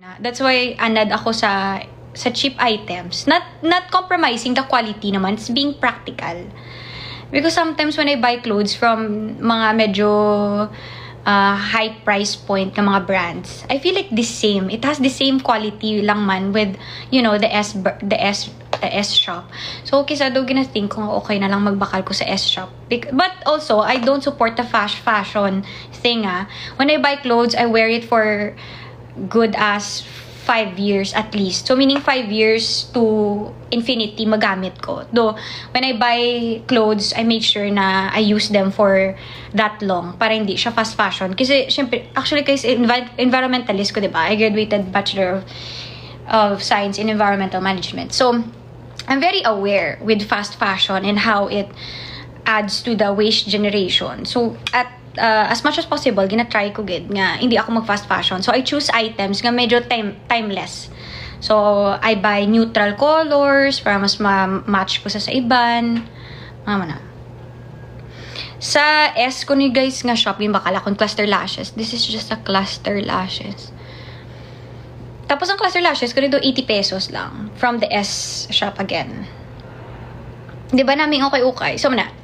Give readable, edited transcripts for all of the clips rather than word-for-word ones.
That's why anad ako sa cheap items. Not compromising the quality naman. It's being practical. Because sometimes when I buy clothes from mga medyo high price point ng mga brands, I feel like the same. It has the same quality lang man with, you know, the S shop. So, kisa daw ginathink ko, okay na lang magbakal ko sa S shop. But also, I don't support the fashion thing. When I buy clothes, I wear it for good as 5 years at least. So, meaning 5 years to infinity magamit ko. Though, when I buy clothes, I make sure na I use them for that long para hindi siya fast fashion. Kasi, syempre, actually, kasi environmentalist ko, diba? I graduated Bachelor of Science in Environmental Management. So, I'm very aware with fast fashion and how it adds to the waste generation. So, as much as possible, gina-try ko gid nga hindi ako mag-fast fashion. So, I choose items nga medyo timeless. So, I buy neutral colors para mas ma-match ko sa iban. Mama na. Sa S ko ni guys nga shop, yung bakala kong cluster lashes. This is just a cluster lashes. Tapos ang cluster lashes ko nito 80 pesos lang from the S shop again. Di ba namin ukay-ukay? So, na.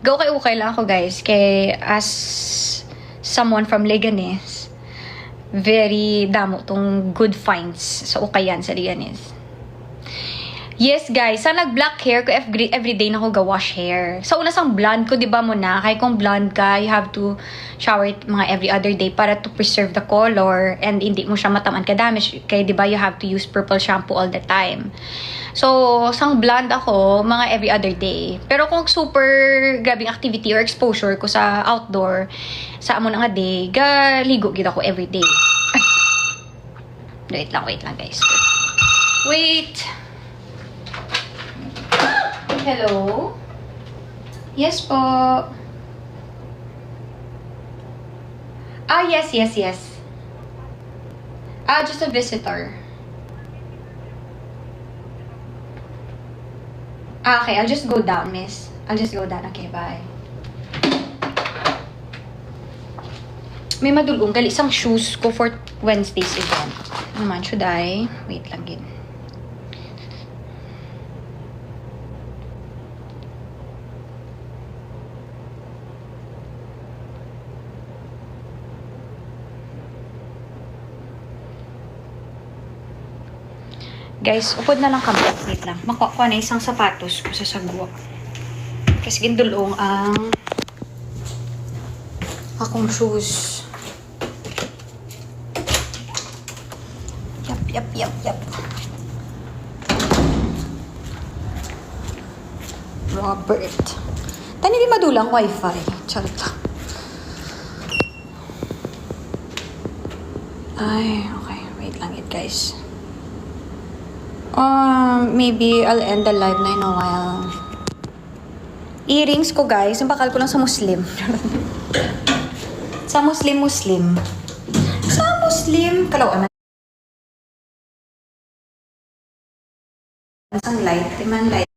Go kay ukay lang ako guys. Kay as someone from Leganes, very damo tong good finds sa ukayan sa Leganes. Yes guys, sa nag-black hair ko everyday na ako ga-wash hair. Sa una sang blonde ko, di ba mo na? Kaya kung blonde ka, you have to shower it mga every other day para to preserve the color and hindi mo siya matamaan ka-damage. Kaya di ba you have to use purple shampoo all the time. So, sang blonde ako, mga every other day. Pero kung super grabing activity or exposure ko sa outdoor, sa amo nga day, galigo gid ako every day. Wait lang guys. Wait. Hello? Yes po. Yes. Just a visitor. Okay, I'll just go down, miss. I'll just go down. Okay, bye. May madulong gali isang shoes ko for Wednesday's event. Ano man, should I? Wait lang gin. Guys, upod na lang kami. Wait lang. Makuha na isang sapatos ko sa sagwa. Kasi gindulong ang akong shoes. Yap. Robert. Tani di madulang wifi. Charot lang. Ay, okay. Wait lang it, guys. Maybe I'll end the live na in a while. Earrings ko, guys. Ang bakal ko lang sa Muslim. Sa Muslim. Sa Muslim. Kalaw, isang light. Timang light.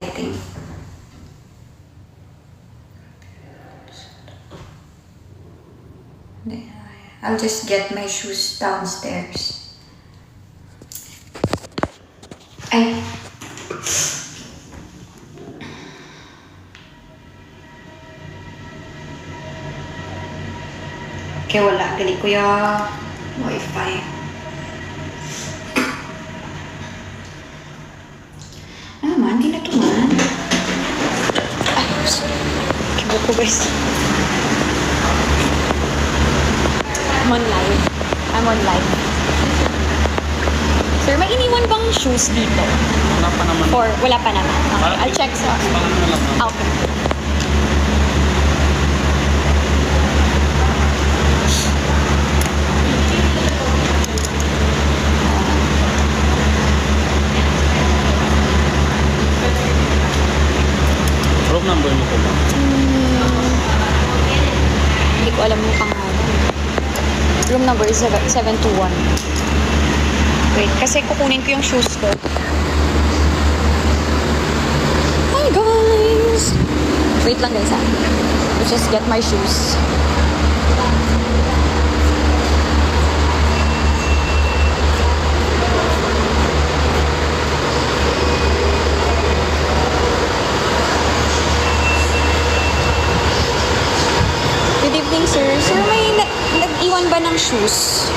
Lighting. I'll just get my shoes downstairs. Ay. Okay, wala. Gali ko yung wifi. Ano man? Hindi na ito man. Ay, kibo ko guys. I'm on live. Sir, may iniwan bang shoes dito? Wala pa naman. Wala pa naman. Okay, I'll check sa... Okay. Room number mo ko ba? Hindi ko alam yung pangalan. Room number is 721. Wait, kasi kukunin ko yung shoes ko. Hi guys! Wait lang guys ha. Let's just get my shoes. Good evening, sir. Sir, may nag-iwan ba ng shoes?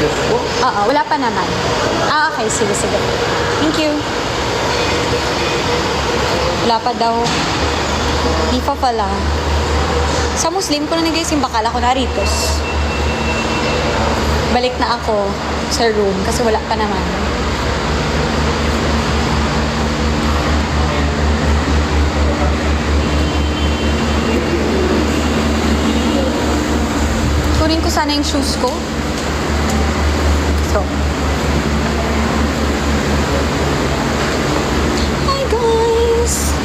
Yes po. Oo, wala pa naman. Okay. Sige. Thank you. Wala pa daw. Di pa pala. Sa Muslim ko na nag-isim, bakala ko naritos. Balik na ako sa room kasi wala pa naman. Kunin ko sana yung shoes ko. So. Hi guys!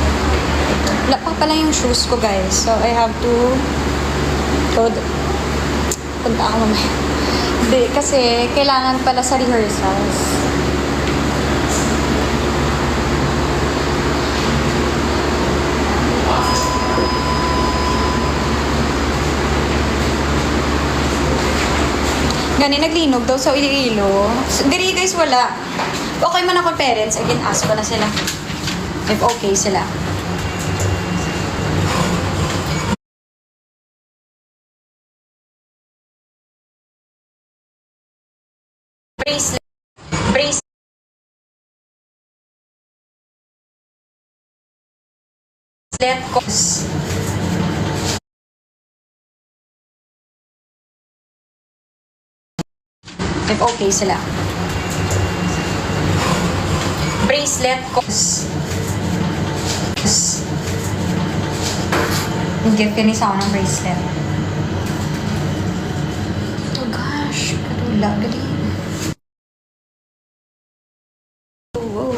Wala pa pala yung shoes ko guys. So I have to go. Punta ako mamaya. Hindi, kasi kailangan pala sa rehearsals. Gani, naglinog daw sa Iloilo. So, diri guys, wala. Okay man ako parents, I can ask ko na sila. If okay sila. Bracelet. Cost. If okay sila. Bracelet cost. Nag-gift ka ni sa ako ng bracelet. Oh gosh, kadula, galing. Wow.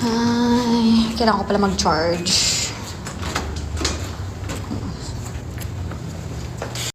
Ay, kailangan ko pala mag-charge.